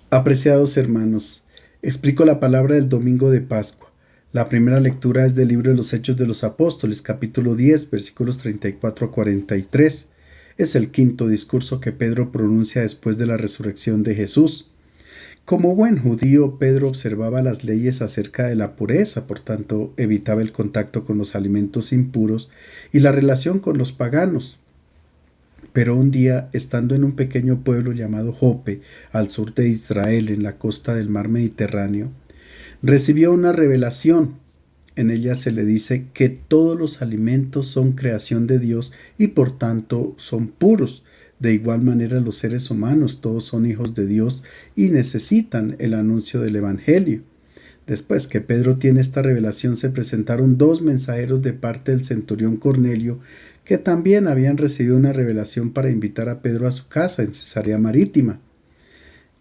Apreciados hermanos, explico la palabra del domingo de Pascua. La primera lectura es del libro de los Hechos de los Apóstoles, capítulo 10, versículos 34 a 43. Es el quinto discurso que Pedro pronuncia después de la resurrección de Jesús. Como buen judío, Pedro observaba las leyes acerca de la pureza, por tanto, evitaba el contacto con los alimentos impuros y la relación con los paganos. Pero un día, estando en un pequeño pueblo llamado Jope, al sur de Israel, en la costa del mar Mediterráneo, recibió una revelación. En ella se le dice que todos los alimentos son creación de Dios y por tanto son puros. De igual manera los seres humanos, todos son hijos de Dios y necesitan el anuncio del Evangelio. Después que Pedro tiene esta revelación, se presentaron dos mensajeros de parte del centurión Cornelio, que también habían recibido una revelación para invitar a Pedro a su casa en Cesarea Marítima.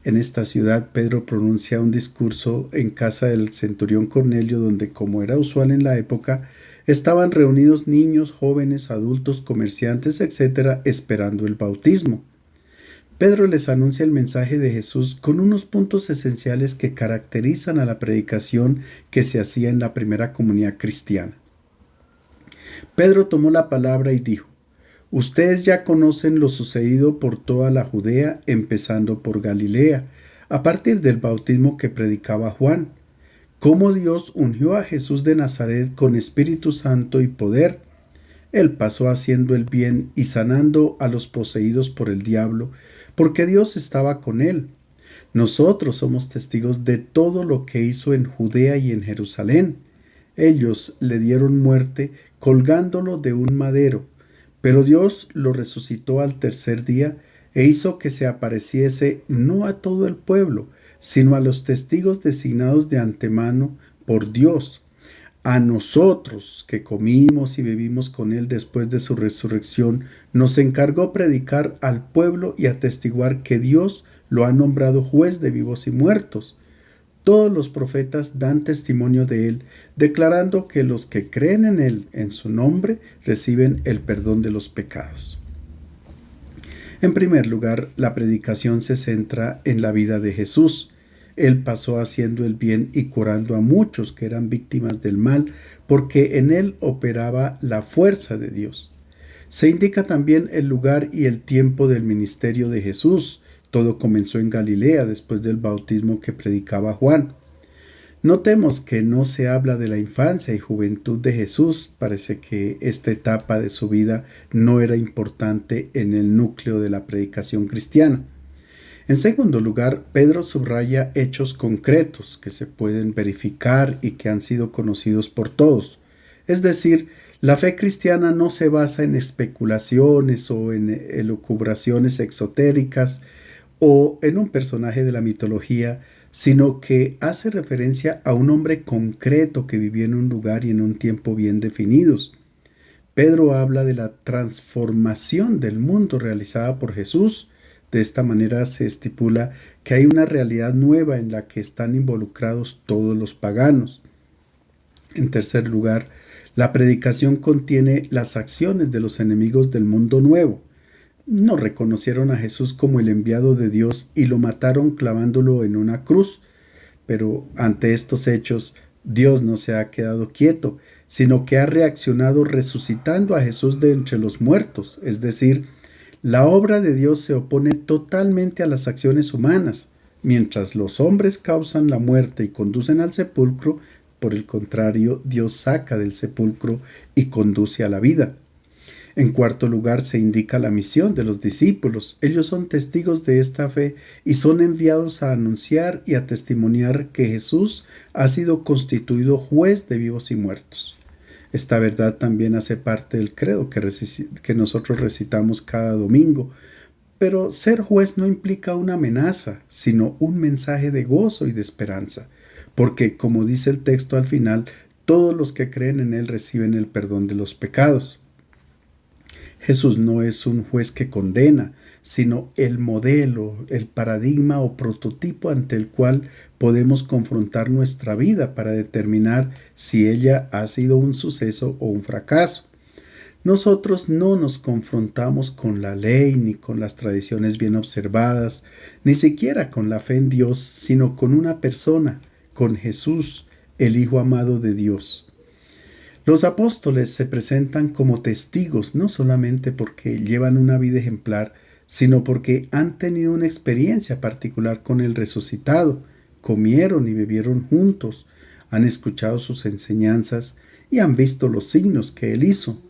En esta ciudad, Pedro pronuncia un discurso en casa del centurión Cornelio, donde, como era usual en la época, estaban reunidos niños, jóvenes, adultos, comerciantes, etc., esperando el bautismo. Pedro les anuncia el mensaje de Jesús con unos puntos esenciales que caracterizan a la predicación que se hacía en la primera comunidad cristiana. Pedro tomó la palabra y dijo: Ustedes ya conocen lo sucedido por toda la Judea, empezando por Galilea, a partir del bautismo que predicaba Juan, cómo Dios ungió a Jesús de Nazaret con Espíritu Santo y poder. Él pasó haciendo el bien y sanando a los poseídos por el diablo, porque Dios estaba con él. Nosotros somos testigos de todo lo que hizo en Judea y en Jerusalén. Ellos le dieron muerte colgándolo de un madero, pero Dios lo resucitó al tercer día e hizo que se apareciese no a todo el pueblo, sino a los testigos designados de antemano por Dios. A nosotros, que comimos y bebimos con él después de su resurrección, nos encargó predicar al pueblo y atestiguar que Dios lo ha nombrado juez de vivos y muertos. Todos los profetas dan testimonio de él, declarando que los que creen en él, en su nombre, reciben el perdón de los pecados. En primer lugar, la predicación se centra en la vida de Jesús. Él pasó haciendo el bien y curando a muchos que eran víctimas del mal, porque en él operaba la fuerza de Dios. Se indica también el lugar y el tiempo del ministerio de Jesús. Todo comenzó en Galilea después del bautismo que predicaba Juan. Notemos que no se habla de la infancia y juventud de Jesús. Parece que esta etapa de su vida no era importante en el núcleo de la predicación cristiana. En segundo lugar, Pedro subraya hechos concretos que se pueden verificar y que han sido conocidos por todos. Es decir, la fe cristiana no se basa en especulaciones o en elucubraciones exotéricas o en un personaje de la mitología, sino que hace referencia a un hombre concreto que vivió en un lugar y en un tiempo bien definidos. Pedro habla de la transformación del mundo realizada por Jesús. De esta manera se estipula que hay una realidad nueva en la que están involucrados todos los paganos. En tercer lugar, la predicación contiene las acciones de los enemigos del mundo nuevo. No reconocieron a Jesús como el enviado de Dios y lo mataron clavándolo en una cruz. Pero ante estos hechos, Dios no se ha quedado quieto, sino que ha reaccionado resucitando a Jesús de entre los muertos. Es decir, la obra de Dios se opone totalmente a las acciones humanas. Mientras los hombres causan la muerte y conducen al sepulcro, por el contrario, Dios saca del sepulcro y conduce a la vida. En cuarto lugar, se indica la misión de los discípulos. Ellos son testigos de esta fe y son enviados a anunciar y a testimoniar que Jesús ha sido constituido juez de vivos y muertos. Esta verdad también hace parte del credo que nosotros recitamos cada domingo. Pero ser juez no implica una amenaza, sino un mensaje de gozo y de esperanza. Porque, como dice el texto al final, todos los que creen en él reciben el perdón de los pecados. Jesús no es un juez que condena, sino el modelo, el paradigma o prototipo ante el cual podemos confrontar nuestra vida para determinar si ella ha sido un suceso o un fracaso. Nosotros no nos confrontamos con la ley ni con las tradiciones bien observadas, ni siquiera con la fe en Dios, sino con una persona, con Jesús, el Hijo amado de Dios. Los apóstoles se presentan como testigos no solamente porque llevan una vida ejemplar, sino porque han tenido una experiencia particular con el resucitado, comieron y bebieron juntos, han escuchado sus enseñanzas y han visto los signos que él hizo.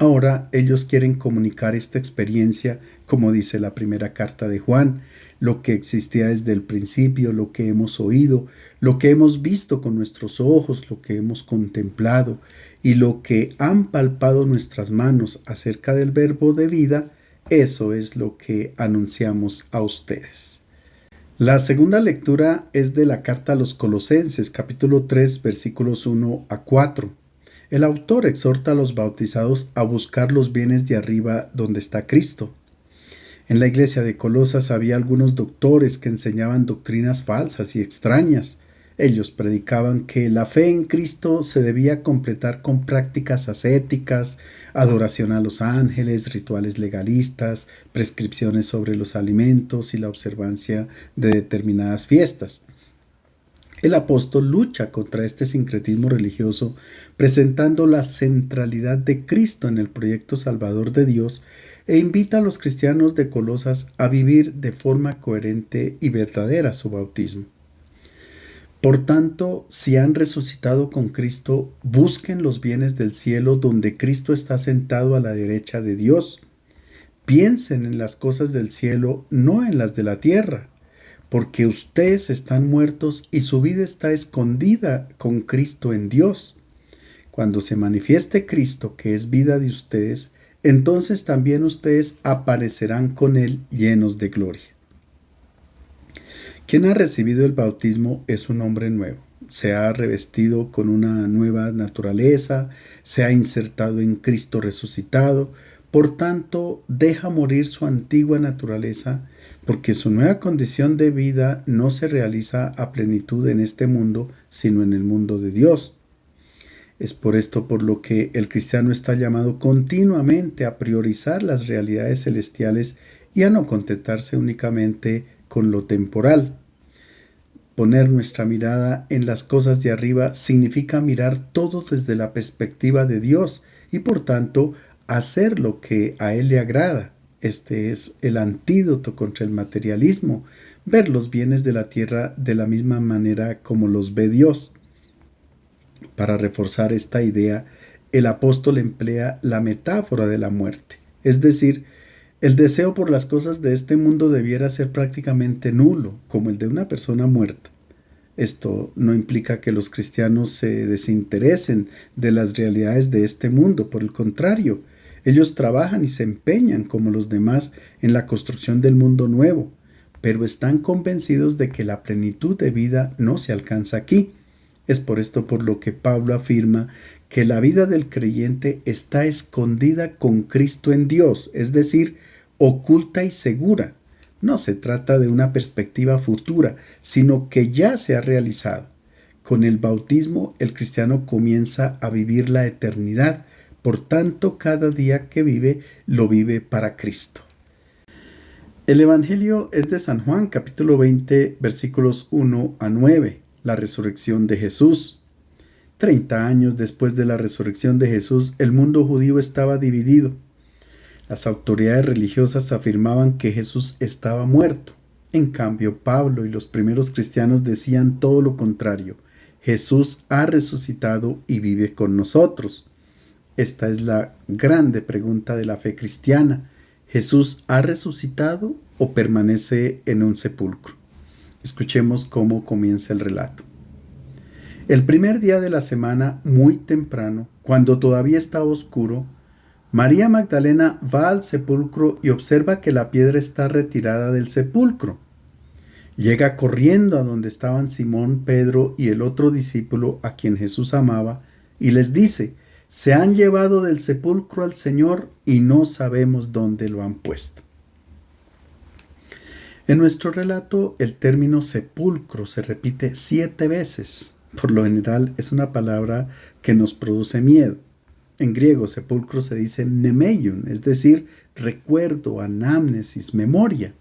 Ahora ellos quieren comunicar esta experiencia, como dice la primera carta de Juan, lo que existía desde el principio, lo que hemos oído, lo que hemos visto con nuestros ojos, lo que hemos contemplado y lo que han palpado nuestras manos acerca del verbo de vida, eso es lo que anunciamos a ustedes. La segunda lectura es de la carta a los Colosenses, capítulo 3, versículos 1 a 4. El autor exhorta a los bautizados a buscar los bienes de arriba donde está Cristo. En la iglesia de Colosas había algunos doctores que enseñaban doctrinas falsas y extrañas. Ellos predicaban que la fe en Cristo se debía completar con prácticas ascéticas, adoración a los ángeles, rituales legalistas, prescripciones sobre los alimentos y la observancia de determinadas fiestas. El apóstol lucha contra este sincretismo religioso, presentando la centralidad de Cristo en el proyecto salvador de Dios e invita a los cristianos de Colosas a vivir de forma coherente y verdadera su bautismo. Por tanto, si han resucitado con Cristo, busquen los bienes del cielo donde Cristo está sentado a la derecha de Dios. Piensen en las cosas del cielo, no en las de la tierra, porque ustedes están muertos y su vida está escondida con Cristo en Dios. Cuando se manifieste Cristo, que es vida de ustedes, entonces también ustedes aparecerán con Él llenos de gloria. Quien ha recibido el bautismo es un hombre nuevo. Se ha revestido con una nueva naturaleza, se ha insertado en Cristo resucitado. Por tanto, deja morir su antigua naturaleza, porque su nueva condición de vida no se realiza a plenitud en este mundo, sino en el mundo de Dios. Es por esto por lo que el cristiano está llamado continuamente a priorizar las realidades celestiales y a no contentarse únicamente con lo temporal. Poner nuestra mirada en las cosas de arriba significa mirar todo desde la perspectiva de Dios y por tanto hacer lo que a Él le agrada. Este es el antídoto contra el materialismo, ver los bienes de la tierra de la misma manera como los ve Dios. Para reforzar esta idea, el apóstol emplea la metáfora de la muerte, es decir, el deseo por las cosas de este mundo debiera ser prácticamente nulo, como el de una persona muerta. Esto no implica que los cristianos se desinteresen de las realidades de este mundo, por el contrario, ellos trabajan y se empeñan como los demás en la construcción del mundo nuevo, pero están convencidos de que la plenitud de vida no se alcanza aquí. Es por esto por lo que Pablo afirma que la vida del creyente está escondida con Cristo en Dios, es decir, oculta y segura. No se trata de una perspectiva futura, sino que ya se ha realizado. Con el bautismo, el cristiano comienza a vivir la eternidad. Por tanto, cada día que vive, lo vive para Cristo. El Evangelio es de San Juan, capítulo 20, versículos 1 a 9, la resurrección de Jesús. 30 años después de la resurrección de Jesús, el mundo judío estaba dividido. Las autoridades religiosas afirmaban que Jesús estaba muerto. En cambio, Pablo y los primeros cristianos decían todo lo contrario. Jesús ha resucitado y vive con nosotros. Esta es la grande pregunta de la fe cristiana. ¿Jesús ha resucitado o permanece en un sepulcro? Escuchemos cómo comienza el relato. El primer día de la semana, muy temprano, cuando todavía estaba oscuro, María Magdalena va al sepulcro y observa que la piedra está retirada del sepulcro. Llega corriendo a donde estaban Simón, Pedro y el otro discípulo a quien Jesús amaba y les dice: se han llevado del sepulcro al Señor y no sabemos dónde lo han puesto. En nuestro relato, el término sepulcro se repite 7 veces. Por lo general, es una palabra que nos produce miedo. En griego, sepulcro se dice mnemeion, es decir, recuerdo, anamnesis, memoria.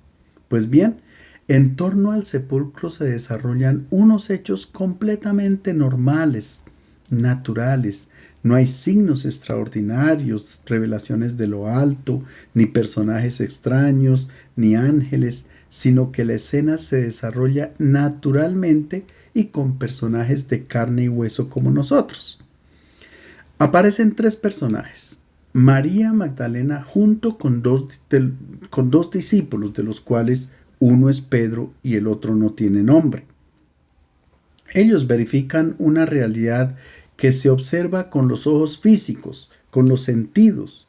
Pues bien, en torno al sepulcro se desarrollan unos hechos completamente normales, naturales. No hay signos extraordinarios, revelaciones de lo alto, ni personajes extraños, ni ángeles, sino que la escena se desarrolla naturalmente y con personajes de carne y hueso como nosotros. Aparecen tres personajes. María Magdalena junto con dos discípulos, de los cuales uno es Pedro y el otro no tiene nombre. Ellos verifican una realidad que se observa con los ojos físicos, con los sentidos.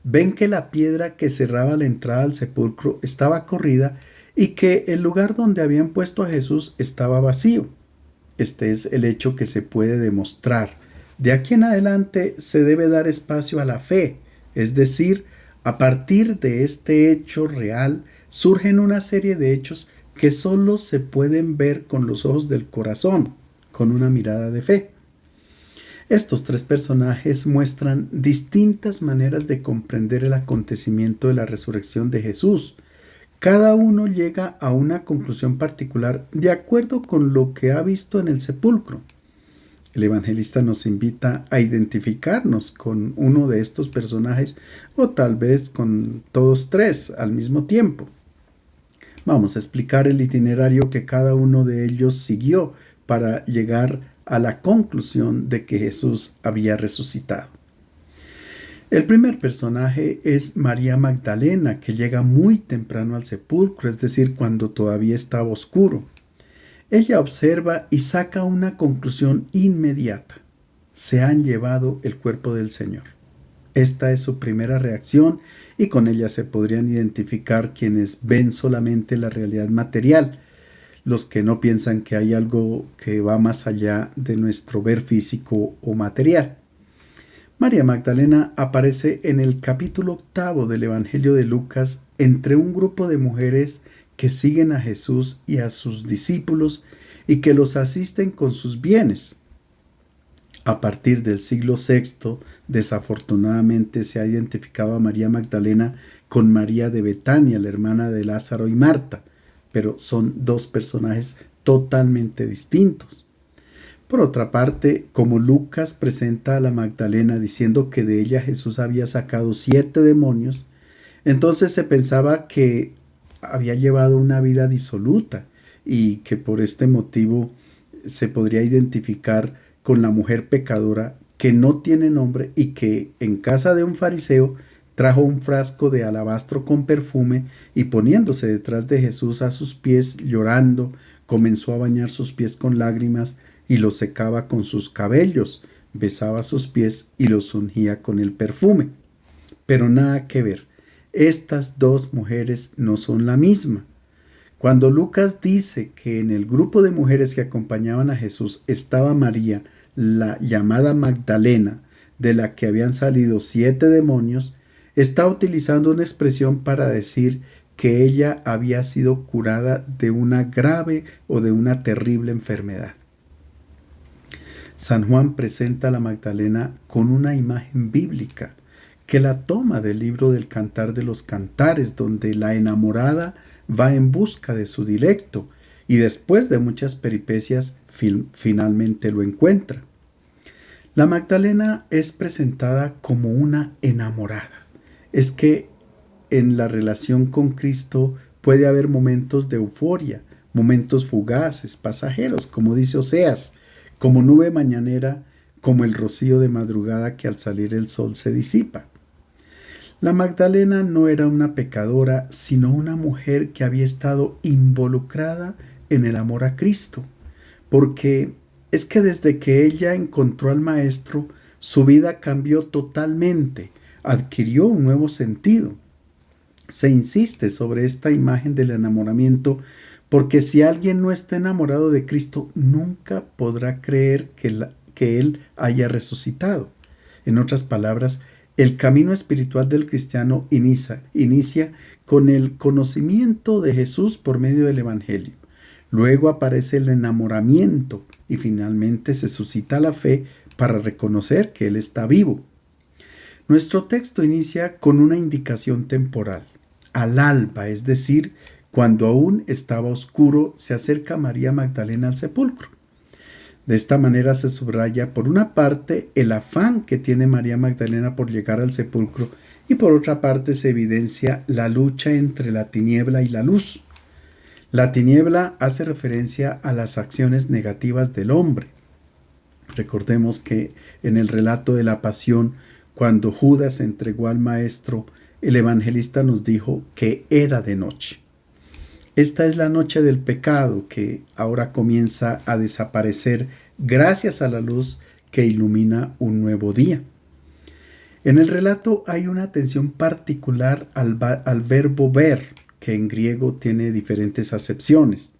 Ven que la piedra que cerraba la entrada al sepulcro estaba corrida y que el lugar donde habían puesto a Jesús estaba vacío. Este es el hecho que se puede demostrar. De aquí en adelante se debe dar espacio a la fe, es decir, a partir de este hecho real surgen una serie de hechos que solo se pueden ver con los ojos del corazón, con una mirada de fe. Estos tres personajes muestran distintas maneras de comprender el acontecimiento de la resurrección de Jesús. Cada uno llega a una conclusión particular de acuerdo con lo que ha visto en el sepulcro. El evangelista nos invita a identificarnos con uno de estos personajes o tal vez con todos tres al mismo tiempo. Vamos a explicar el itinerario que cada uno de ellos siguió para llegar a la conclusión de que Jesús había resucitado. El primer personaje es María Magdalena, que llega muy temprano al sepulcro, es decir, cuando todavía estaba oscuro. Ella observa y saca una conclusión inmediata. Se han llevado el cuerpo del Señor. Esta es su primera reacción y con ella se podrían identificar quienes ven solamente la realidad material, los que no piensan que hay algo que va más allá de nuestro ver físico o material. María Magdalena aparece en el capítulo 8 del Evangelio de Lucas entre un grupo de mujeres que siguen a Jesús y a sus discípulos y que los asisten con sus bienes. A partir del siglo VI, desafortunadamente se ha identificado a María Magdalena con María de Betania, la hermana de Lázaro y Marta, pero son dos personajes totalmente distintos. Por otra parte, como Lucas presenta a la Magdalena diciendo que de ella Jesús había sacado 7 demonios, entonces se pensaba que había llevado una vida disoluta y que por este motivo se podría identificar con la mujer pecadora que no tiene nombre y que en casa de un fariseo trajo un frasco de alabastro con perfume y poniéndose detrás de Jesús a sus pies llorando, comenzó a bañar sus pies con lágrimas y los secaba con sus cabellos, besaba sus pies y los ungía con el perfume. Pero nada que ver. Estas dos mujeres no son la misma. Cuando Lucas dice que en el grupo de mujeres que acompañaban a Jesús estaba María, la llamada Magdalena, de la que habían salido 7 demonios, está utilizando una expresión para decir que ella había sido curada de una grave o de una terrible enfermedad. San Juan presenta a la Magdalena con una imagen bíblica que la toma del libro del Cantar de los Cantares, donde la enamorada va en busca de su dilecto y después de muchas peripecias finalmente lo encuentra. La Magdalena es presentada como una enamorada. Es que en la relación con Cristo puede haber momentos de euforia, momentos fugaces, pasajeros, como dice Oseas, como nube mañanera, como el rocío de madrugada que al salir el sol se disipa. La Magdalena no era una pecadora, sino una mujer que había estado involucrada en el amor a Cristo, porque es que desde que ella encontró al Maestro, su vida cambió totalmente, adquirió un nuevo sentido. Se insiste sobre esta imagen del enamoramiento porque si alguien no está enamorado de Cristo, nunca podrá creer que Él haya resucitado. En otras palabras, el camino espiritual del cristiano inicia con el conocimiento de Jesús por medio del Evangelio. Luego aparece el enamoramiento y finalmente se suscita la fe para reconocer que Él está vivo. Nuestro texto inicia con una indicación temporal. Al alba, es decir, cuando aún estaba oscuro, se acerca María Magdalena al sepulcro. De esta manera se subraya, por una parte, el afán que tiene María Magdalena por llegar al sepulcro y por otra parte se evidencia la lucha entre la tiniebla y la luz. La tiniebla hace referencia a las acciones negativas del hombre. Recordemos que en el relato de la pasión, cuando Judas entregó al Maestro, el evangelista nos dijo que era de noche. Esta es la noche del pecado que ahora comienza a desaparecer gracias a la luz que ilumina un nuevo día. En el relato hay una atención particular al verbo ver, que en griego tiene diferentes acepciones.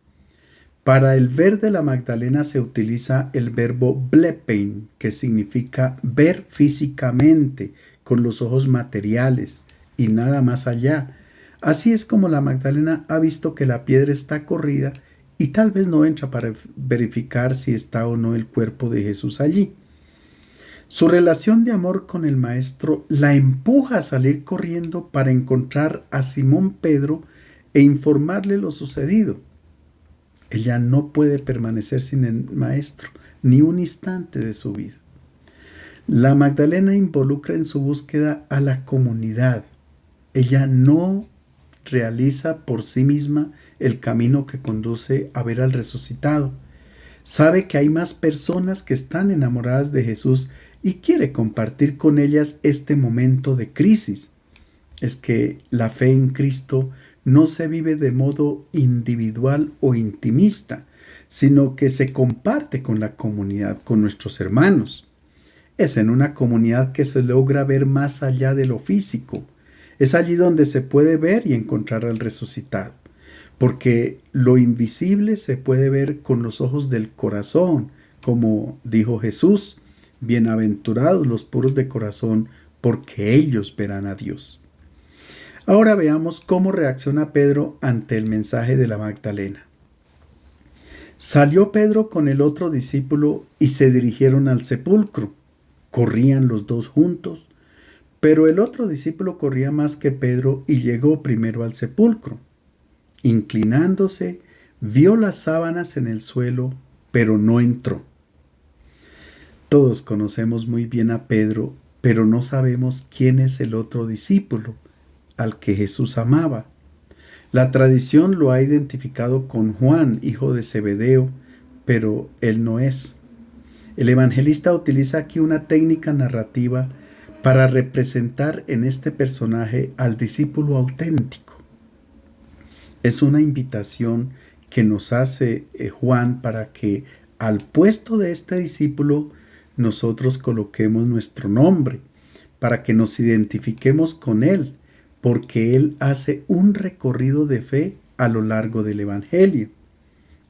Para el ver de la Magdalena se utiliza el verbo blepein, que significa ver físicamente, con los ojos materiales y nada más allá. Así es como la Magdalena ha visto que la piedra está corrida y tal vez no entra para verificar si está o no el cuerpo de Jesús allí. Su relación de amor con el Maestro la empuja a salir corriendo para encontrar a Simón Pedro e informarle lo sucedido. Ella no puede permanecer sin el Maestro ni un instante de su vida. La Magdalena involucra en su búsqueda a la comunidad. Ella no realiza por sí misma el camino que conduce a ver al resucitado. Sabe que hay más personas que están enamoradas de Jesús y quiere compartir con ellas este momento de crisis. Es que la fe en Cristo no se vive de modo individual o intimista, sino que se comparte con la comunidad, con nuestros hermanos. Es en una comunidad que se logra ver más allá de lo físico. Es allí donde se puede ver y encontrar al resucitado, porque lo invisible se puede ver con los ojos del corazón, como dijo Jesús, bienaventurados los puros de corazón, porque ellos verán a Dios. Ahora veamos cómo reacciona Pedro ante el mensaje de la Magdalena. Salió Pedro con el otro discípulo y se dirigieron al sepulcro. Corrían los dos juntos, pero el otro discípulo corría más que Pedro y llegó primero al sepulcro. Inclinándose, vio las sábanas en el suelo, pero no entró. Todos conocemos muy bien a Pedro, pero no sabemos quién es el otro discípulo al que Jesús amaba. La tradición lo ha identificado con Juan, hijo de Zebedeo, pero él no es. El evangelista utiliza aquí una técnica narrativa para representar en este personaje al discípulo auténtico. Es una invitación que nos hace Juan para que al puesto de este discípulo nosotros coloquemos nuestro nombre, para que nos identifiquemos con él, porque él hace un recorrido de fe a lo largo del Evangelio.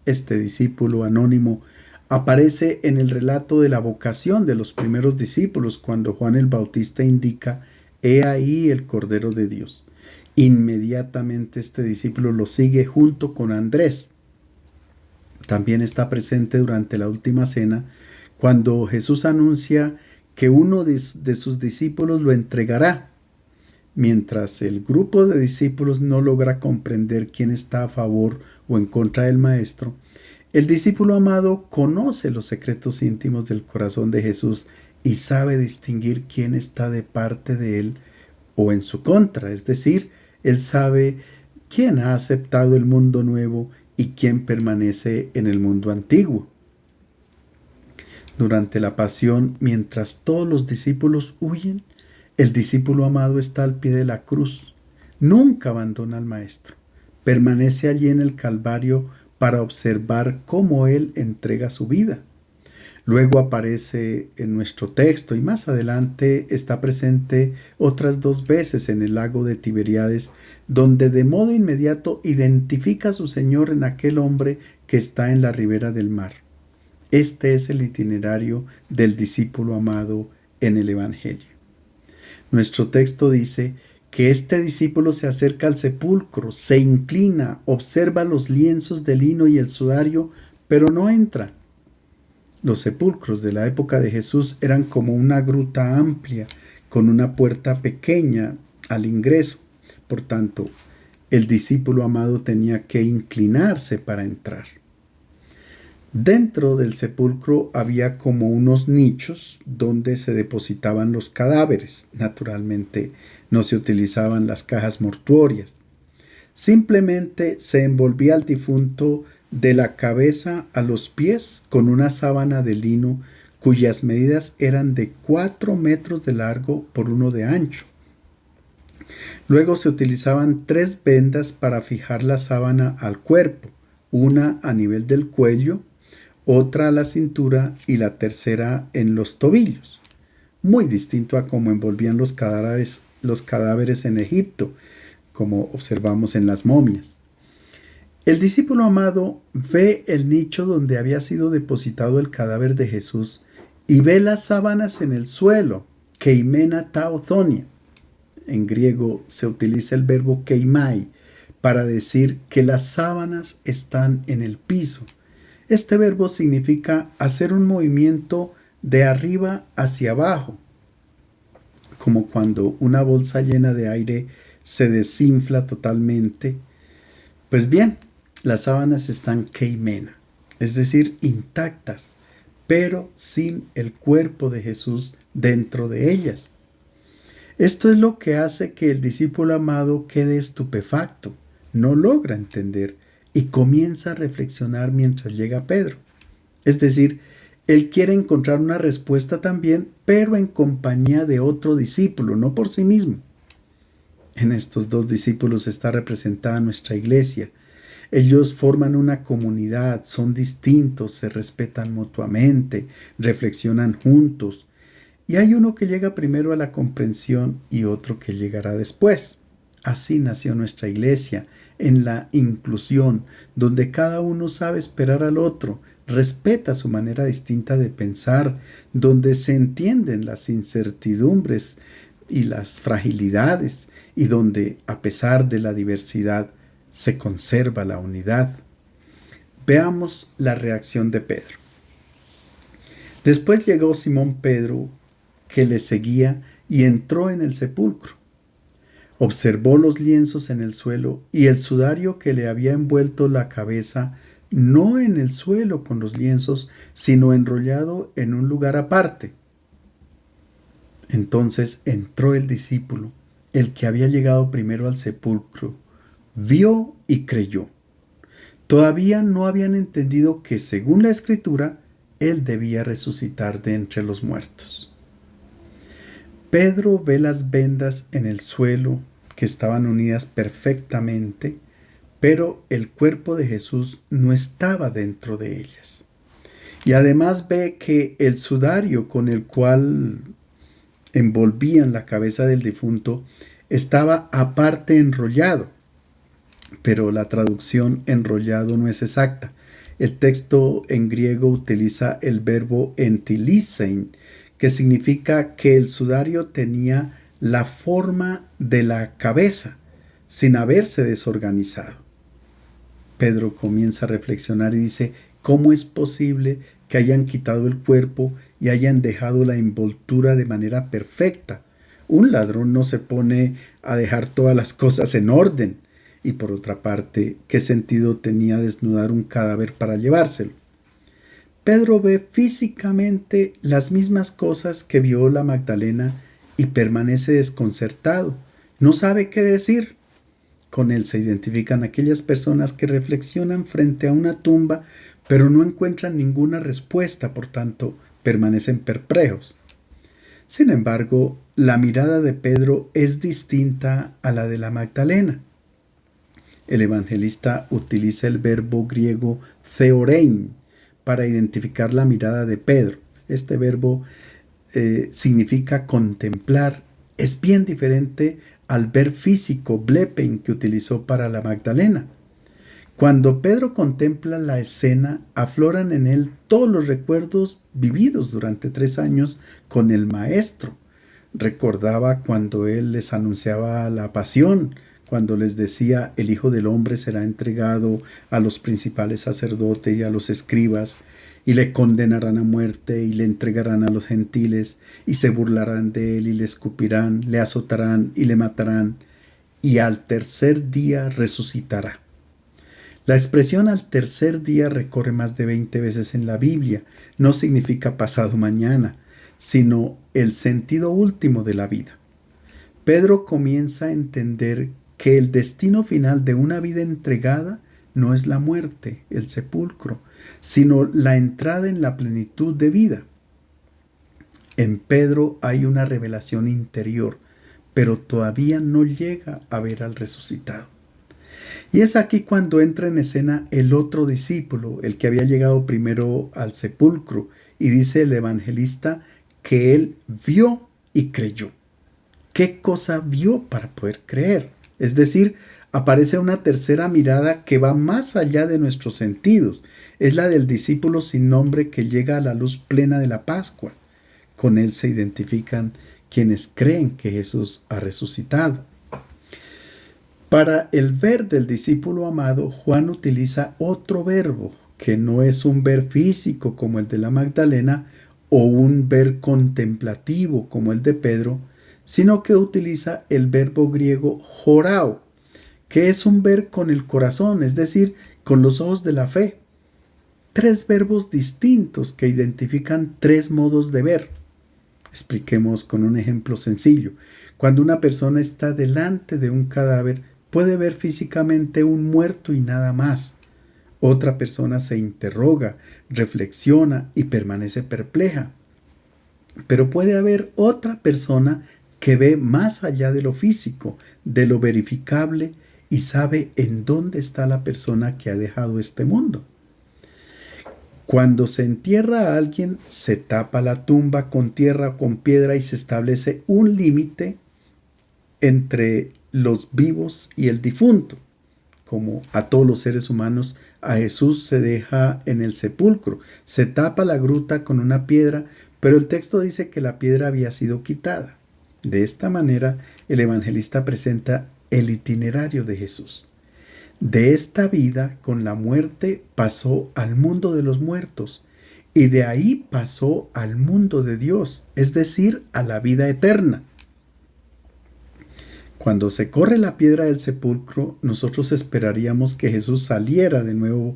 Este discípulo anónimo aparece en el relato de la vocación de los primeros discípulos cuando Juan el Bautista indica: «He ahí el Cordero de Dios». Inmediatamente este discípulo lo sigue junto con Andrés. También está presente durante la última cena cuando Jesús anuncia que uno de sus discípulos lo entregará. Mientras el grupo de discípulos no logra comprender quién está a favor o en contra del Maestro, el discípulo amado conoce los secretos íntimos del corazón de Jesús y sabe distinguir quién está de parte de él o en su contra. Es decir, él sabe quién ha aceptado el mundo nuevo y quién permanece en el mundo antiguo. Durante la pasión, mientras todos los discípulos huyen, el discípulo amado está al pie de la cruz. Nunca abandona al Maestro. Permanece allí en el Calvario para observar cómo Él entrega su vida. Luego aparece en nuestro texto y más adelante está presente otras 2 veces en el lago de Tiberíades, donde de modo inmediato identifica a su Señor en aquel hombre que está en la ribera del mar. Este es el itinerario del discípulo amado en el Evangelio. Nuestro texto dice que este discípulo se acerca al sepulcro, se inclina, observa los lienzos de lino y el sudario, pero no entra. Los sepulcros de la época de Jesús eran como una gruta amplia con una puerta pequeña al ingreso. Por tanto, el discípulo amado tenía que inclinarse para entrar. Dentro del sepulcro había como unos nichos donde se depositaban los cadáveres. Naturalmente, no se utilizaban las cajas mortuorias. Simplemente se envolvía al difunto de la cabeza a los pies con una sábana de lino cuyas medidas eran de 4 metros de largo por 1 de ancho. Luego se utilizaban 3 vendas para fijar la sábana al cuerpo, una a nivel del cuello, otra a la cintura y la tercera en los tobillos. Muy distinto a cómo envolvían los cadáveres en Egipto, como observamos en las momias. El discípulo amado ve el nicho donde había sido depositado el cadáver de Jesús y ve las sábanas en el suelo, keimena taothonia. En griego se utiliza el verbo keimai para decir que las sábanas están en el piso. Este verbo significa hacer un movimiento de arriba hacia abajo, como cuando una bolsa llena de aire se desinfla totalmente. Pues bien, las sábanas están keimena, es decir, intactas, pero sin el cuerpo de Jesús dentro de ellas. Esto es lo que hace que el discípulo amado quede estupefacto, no logra entender y comienza a reflexionar mientras llega Pedro. Es decir, él quiere encontrar una respuesta también, pero en compañía de otro discípulo, no por sí mismo. En estos 2 discípulos está representada nuestra iglesia. Ellos forman una comunidad, son distintos, se respetan mutuamente, reflexionan juntos. Y hay uno que llega primero a la comprensión y otro que llegará después. Así nació nuestra iglesia, en la inclusión, donde cada uno sabe esperar al otro, respeta su manera distinta de pensar, donde se entienden las incertidumbres y las fragilidades, y donde, a pesar de la diversidad, se conserva la unidad. Veamos la reacción de Pedro. Después llegó Simón Pedro, que le seguía, y entró en el sepulcro. Observó los lienzos en el suelo y el sudario que le había envuelto la cabeza, no en el suelo con los lienzos, sino enrollado en un lugar aparte. Entonces entró el discípulo, el que había llegado primero al sepulcro, vio y creyó. Todavía no habían entendido que, según la Escritura, él debía resucitar de entre los muertos. Pedro ve las vendas en el suelo que estaban unidas perfectamente, pero el cuerpo de Jesús no estaba dentro de ellas. Y además ve que el sudario con el cual envolvían la cabeza del difunto estaba aparte enrollado, pero la traducción enrollado no es exacta. El texto en griego utiliza el verbo entilisein, que significa que el sudario tenía la forma de la cabeza, sin haberse desorganizado. Pedro comienza a reflexionar y dice, ¿cómo es posible que hayan quitado el cuerpo y hayan dejado la envoltura de manera perfecta? Un ladrón no se pone a dejar todas las cosas en orden. Y por otra parte, ¿qué sentido tenía desnudar un cadáver para llevárselo? Pedro ve físicamente las mismas cosas que vio la Magdalena y permanece desconcertado. No sabe qué decir. Con él se identifican aquellas personas que reflexionan frente a una tumba, pero no encuentran ninguna respuesta, por tanto, permanecen perplejos. Sin embargo, la mirada de Pedro es distinta a la de la Magdalena. El evangelista utiliza el verbo griego theorein para identificar la mirada de Pedro. Este verbo significa contemplar. Es bien diferente al ver físico, blepen, que utilizó para la Magdalena. Cuando Pedro contempla la escena, afloran en él todos los recuerdos vividos durante 3 años con el Maestro. Recordaba cuando él les anunciaba la pasión, cuando les decía: el Hijo del Hombre será entregado a los principales sacerdotes y a los escribas, y le condenarán a muerte y le entregarán a los gentiles, y se burlarán de él y le escupirán, le azotarán y le matarán, y al tercer día resucitará. La expresión al tercer día recorre más de 20 veces en la Biblia. No significa pasado mañana, sino el sentido último de la vida. Pedro comienza a entender que el destino final de una vida entregada no es la muerte, el sepulcro, sino la entrada en la plenitud de vida. En Pedro hay una revelación interior, pero todavía no llega a ver al resucitado. Y es aquí cuando entra en escena el otro discípulo, el que había llegado primero al sepulcro, y dice el evangelista que él vio y creyó. ¿Qué cosa vio para poder creer? Es decir, aparece una tercera mirada que va más allá de nuestros sentidos. Es la del discípulo sin nombre que llega a la luz plena de la Pascua. Con él se identifican quienes creen que Jesús ha resucitado. Para el ver del discípulo amado, Juan utiliza otro verbo, que no es un ver físico como el de la Magdalena o un ver contemplativo como el de Pedro, sino que utiliza el verbo griego jorao, que es un ver con el corazón, es decir, con los ojos de la fe. Tres verbos distintos que identifican tres modos de ver. Expliquemos con un ejemplo sencillo. Cuando una persona está delante de un cadáver, puede ver físicamente un muerto y nada más. Otra persona se interroga, reflexiona y permanece perpleja. Pero puede haber otra persona que ve más allá de lo físico, de lo verificable, y sabe en dónde está la persona que ha dejado este mundo. Cuando se entierra a alguien, se tapa la tumba con tierra o con piedra y se establece un límite entre los vivos y el difunto. Como a todos los seres humanos, a Jesús se deja en el sepulcro. Se tapa la gruta con una piedra, pero el texto dice que la piedra había sido quitada. De esta manera, el evangelista presenta el itinerario de Jesús. De esta vida, con la muerte, pasó al mundo de los muertos, y de ahí pasó al mundo de Dios, es decir, a la vida eterna. Cuando se corre la piedra del sepulcro, nosotros esperaríamos que Jesús saliera de nuevo,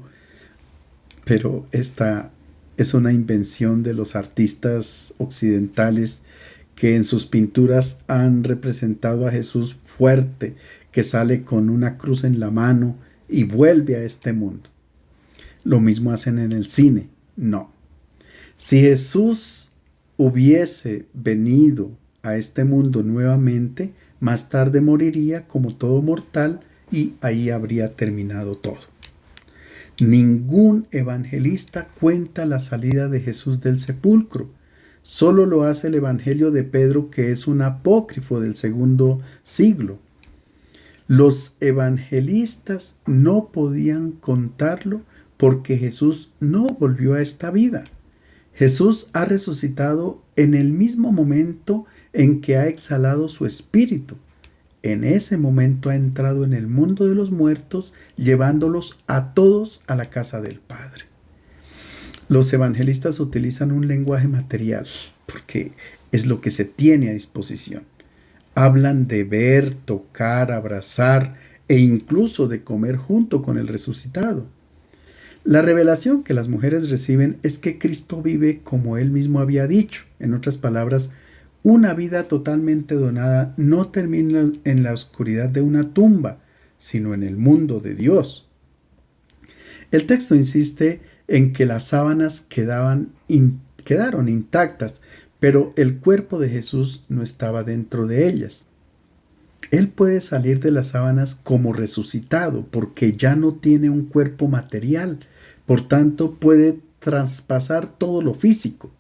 pero esta es una invención de los artistas occidentales que en sus pinturas han representado a Jesús fuerte, que sale con una cruz en la mano y vuelve a este mundo. Lo mismo hacen en el cine. No. Si Jesús hubiese venido a este mundo nuevamente, más tarde moriría como todo mortal y ahí habría terminado todo. Ningún evangelista cuenta la salida de Jesús del sepulcro. Solo lo hace el Evangelio de Pedro, que es un apócrifo del segundo siglo. Los evangelistas no podían contarlo porque Jesús no volvió a esta vida. Jesús ha resucitado en el mismo momento en que ha exhalado su espíritu. En ese momento ha entrado en el mundo de los muertos, llevándolos a todos a la casa del Padre. Los evangelistas utilizan un lenguaje material porque es lo que se tiene a disposición. Hablan de ver, tocar, abrazar e incluso de comer junto con el resucitado. La revelación que las mujeres reciben es que Cristo vive como él mismo había dicho. En otras palabras, una vida totalmente donada no termina en la oscuridad de una tumba, sino en el mundo de Dios. El texto insiste en que las sábanas quedaron intactas, pero el cuerpo de Jesús no estaba dentro de ellas. Él puede salir de las sábanas como resucitado, porque ya no tiene un cuerpo material, por tanto puede traspasar todo lo físico.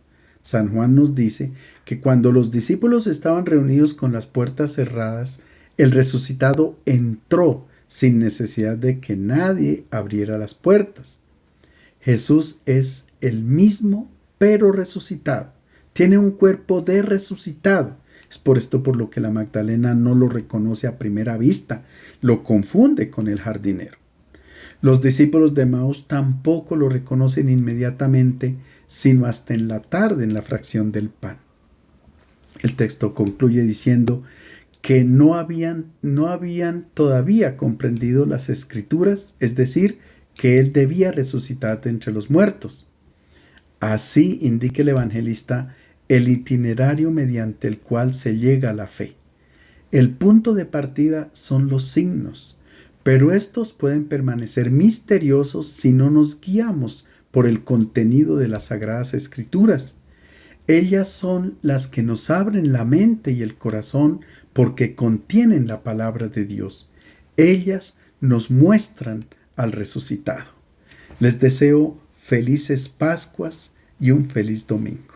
San Juan nos dice que cuando los discípulos estaban reunidos con las puertas cerradas, el resucitado entró sin necesidad de que nadie abriera las puertas. Jesús es el mismo, pero resucitado. Tiene un cuerpo de resucitado. Es por esto por lo que la Magdalena no lo reconoce a primera vista, lo confunde con el jardinero. Los discípulos de Emaús tampoco lo reconocen inmediatamente, sino hasta en la tarde en la fracción del pan. El texto concluye diciendo que no habían todavía comprendido las escrituras, es decir, que él debía resucitar de entre los muertos. Así indica el evangelista el itinerario mediante el cual se llega a la fe. El punto de partida son los signos, pero estos pueden permanecer misteriosos si no nos guiamos por el contenido de las Sagradas Escrituras. Ellas son las que nos abren la mente y el corazón porque contienen la palabra de Dios. Ellas nos muestran al resucitado. Les deseo felices Pascuas y un feliz domingo.